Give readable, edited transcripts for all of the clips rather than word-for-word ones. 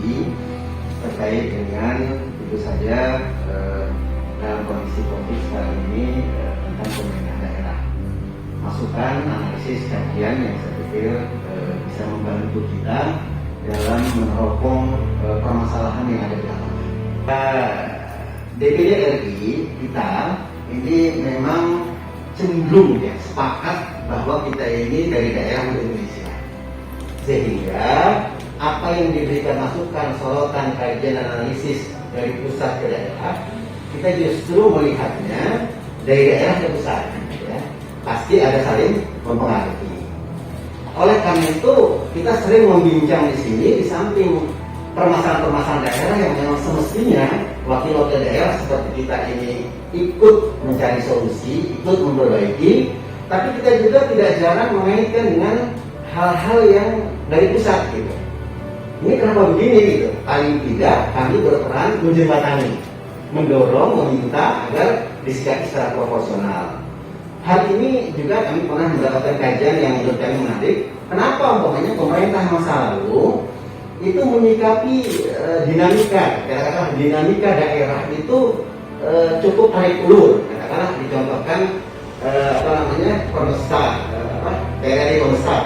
RI terkait dengan tentu saja dalam kondisi COVID sekarang ini tentang pemerintah daerah. Masukan, analisis, kajian yang saya pikir bisa membantu kita dalam meneropong permasalahan yang ada di lapangan. DPD RI kita ini memang cenderung ya sepakat bahwa kita ini dari daerah Indonesia, sehingga apa yang diberikan masukan, sorotan, kajian, analisis dari pusat ke daerah, kita justru melihatnya dari daerah ke pusat, ya. Pasti ada saling mempengaruhi. Oleh karena itu kita sering membincang di sini di samping permasalahan-permasalahan daerah yang memang semestinya wakil-wakil daerah seperti kita ini ikut mencari solusi, ikut memperbaiki, tapi kita juga tidak jarang mengaitkan dengan hal-hal yang dari pusat gitu. Ini kenapa begini gitu? Paling tidak kami berperan menjembatani, mendorong, meminta agar disikapi secara proporsional. Hal ini juga kami pernah mendapatkan kajian yang menurut kami menarik. Kenapa umpamanya pemerintah masa lalu itu menyikapi dinamika, katakanlah dinamika daerah itu cukup tarik ulur, katakanlah dicontohkan TRI Komesta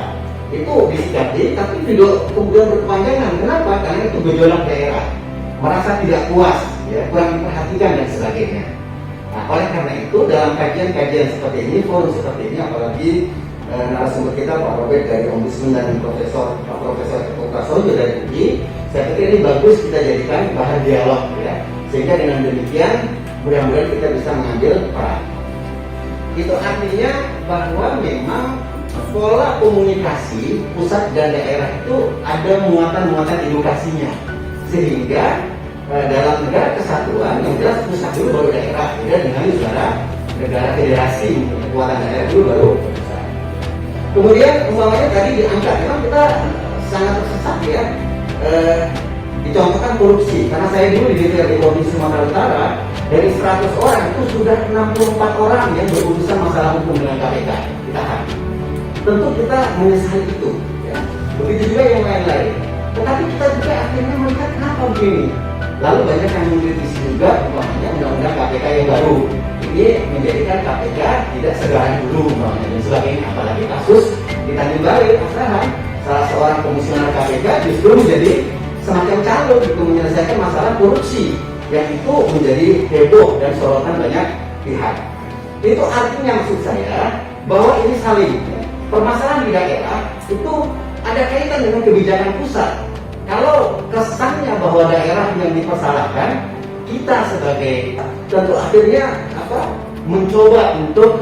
itu disikapi, tapi juga kemudian berkepanjangan. Kenapa? Karena itu gejolak daerah, merasa tidak puas, ya, kurang diperhatikan dan sebagainya. Nah, oleh karena itu dalam kajian-kajian seperti ini, forum seperti ini, apalagi narasumber kita Pak Robert dari Ombudsman dan Profesor Eko Prasojo dari UI, saya pikir ini bagus kita jadikan bahan dialog, ya, sehingga dengan demikian mudah-mudahan kita bisa mengambil peran. Itu artinya bahwa memang pola komunikasi pusat dan daerah itu ada muatan-muatan edukasinya, sehingga dalam negara kesatuan yang jelas pusat dulu baru daerah, ya, dengan negara federasi, kekuatan daerah dulu baru pusat. Kemudian umpamanya tadi diangkat, memang kita sangat tersesat, ya, dicontohkan korupsi, karena saya dulu di DPRD Provinsi Sumatera Utara, dari 100 orang itu sudah 64 orang yang berurusan masalah hukum dengan KPK ditahan. Tentu kita menyesali itu, ya. Begitu juga yang lain-lain. Tetapi kita juga akhirnya melihat kenapa begini. Lalu banyak yang mengkritisi juga umpamanya undang-undang KPK yang baru. Ini menjadikan KPK tidak segaran dulu umpamanya dan sebagainya. Apalagi kasus di Tanjung Balai, salah seorang komisioner KPK justru menjadi semacam calon untuk menyelesaikan masalah korupsi, yang itu menjadi heboh dan sorotan banyak pihak. Itu artinya maksud saya bahwa ini saling, permasalahan di daerah itu ada kaitan dengan kebijakan pusat. Kalau kesannya bahwa daerah yang dipersalahkan, kita sebagai tentu akhirnya mencoba untuk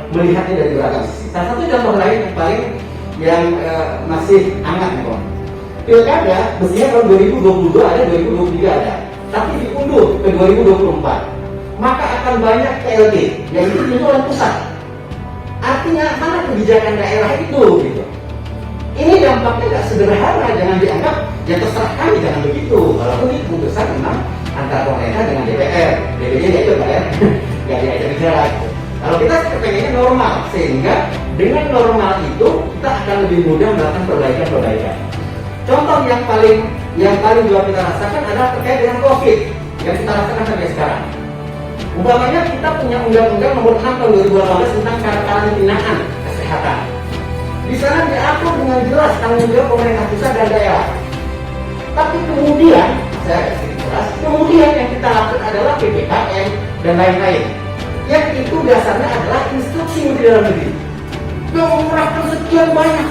melihatnya dari beragam sisi. Salah satu contoh lain yang paling masih hangat nih, Pilkada mestinya tahun 2022 ada, 2023 ada, tapi diundur ke 2024, maka akan banyak PLT yang itu oleh pusat. Artinya mana kebijakan daerah itu gitu. Ini dampaknya tidak sederhana, jangan dianggap ya terserah kami, jangan begitu. Walaupun ini keputusan memang antara pemerintah dengan DPR, DPD-nya itu Pak, ya, nggak diajak bicara. Kalau kita pengennya normal, sehingga dengan normal itu kita akan lebih mudah melakukan perbaikan-perbaikan. Contoh yang paling juga kita rasakan adalah terkait dengan COVID yang kita rasakan sampai sekarang. Umpamanya kita punya Undang-Undang Nomor 6 Tahun 2018 tentang karantinaan kesehatan. Di sana diatur dengan jelas tanggung jawab pemerintah pusat dan daerah. Tapi kemudian, saya sedikit keras, kemudian yang kita lakukan adalah PPKM dan lain-lain. Yang itu dasarnya adalah instruksi Menteri Dalam Negeri yang mengerahkan sekian banyak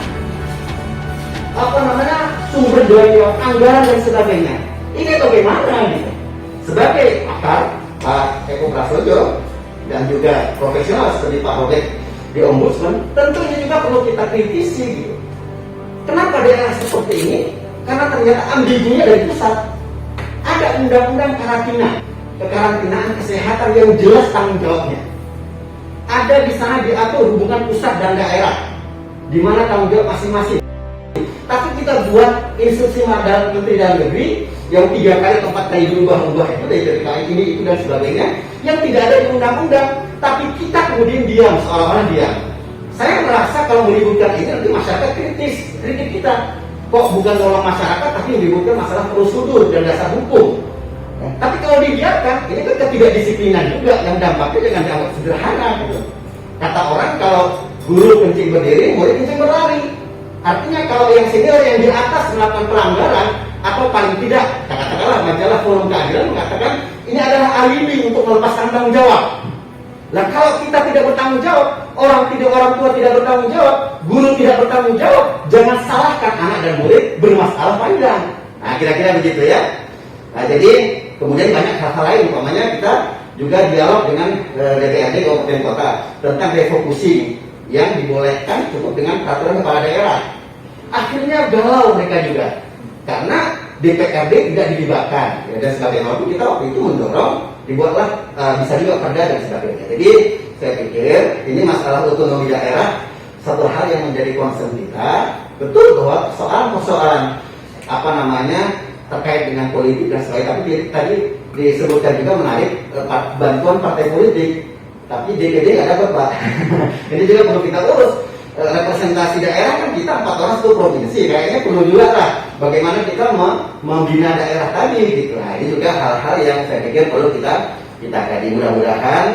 sumber daya, anggaran dan sebagainya. Ini bagaimana gitu? Sebagai pakar Pak Eko Prasojo dan juga profesional seperti Pak Robert di Ombudsman, tentu ini juga perlu kita kritisi gitu. Kenapa daerah seperti ini? Karena ternyata ambigunya dari pusat. Ada undang-undang kekarantinaan kesehatan yang jelas tanggung jawabnya. Ada di sana diatur hubungan pusat dan daerah, di mana tanggung jawab masing-masing. Tapi kita buat instruksi Menteri Dalam Negeri yang 3 kali atau 4 kali berubah-ubah itu dari PPKM ini itu dan sebagainya, yang tidak ada di undang-undang, tapi kita kemudian diam, seolah-olah diam. Saya merasa kalau meributkan ini nanti masyarakat kritik kita. kok bukan tolong masyarakat tapi menyebutkan masalah prosedur dan dasar hukum. Tapi kalau dibiarkan, ini kan ketidakdisiplinan juga yang dampaknya dengan dianggap sederhana gitu. Kata orang kalau guru kencing berdiri, murid kencing berlari. Artinya kalau yang senior yang di atas melakukan pelanggaran atau paling tidak, katakanlah majalah Forum Keadilan mengatakan ini adalah alibi untuk melepaskan tanggung jawab. Nah kalau kita tidak bertanggung jawab, orang tua tidak bertanggung jawab, guru tidak bertanggung jawab, jangan salahkan anak dan murid bermasalah panjang. Nah kira-kira begitu ya. Nah jadi kemudian banyak hal-hal lain, umpamanya kita juga dialog dengan DPRD Kabupaten Kota tentang refocusing yang dibolehkan cukup dengan peraturan kepala daerah. Akhirnya galau mereka juga karena DPRD tidak dilibatkan ya, dan sebagainya. Walaupun kita waktu itu mendorong dibuatlah bisa juga perda dan sebagainya. Jadi saya pikir ini masalah otonomi daerah satu hal yang menjadi concern kita. Betul bahwa persoalan terkait dengan politik dan sebagainya. Tapi tadi disebutkan juga menarik bantuan partai politik. Tapi DPD nggak dapat Pak. Ini juga perlu kita urus. Representasi daerah kan kita 4 orang satu provinsi. Kayaknya perlu juga lah bagaimana kita membina daerah tadi gitu. Nah ini juga hal-hal yang saya pikir perlu kita kaji. Mudah-mudahan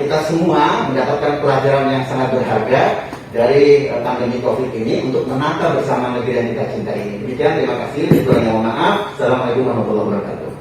kita semua mendapatkan pelajaran yang sangat berharga dari pandemi COVID ini untuk menata bersama negeri yang kita cintai ini. Demikian, terima kasih. Mohon maaf. Assalamualaikum warahmatullahi wabarakatuh.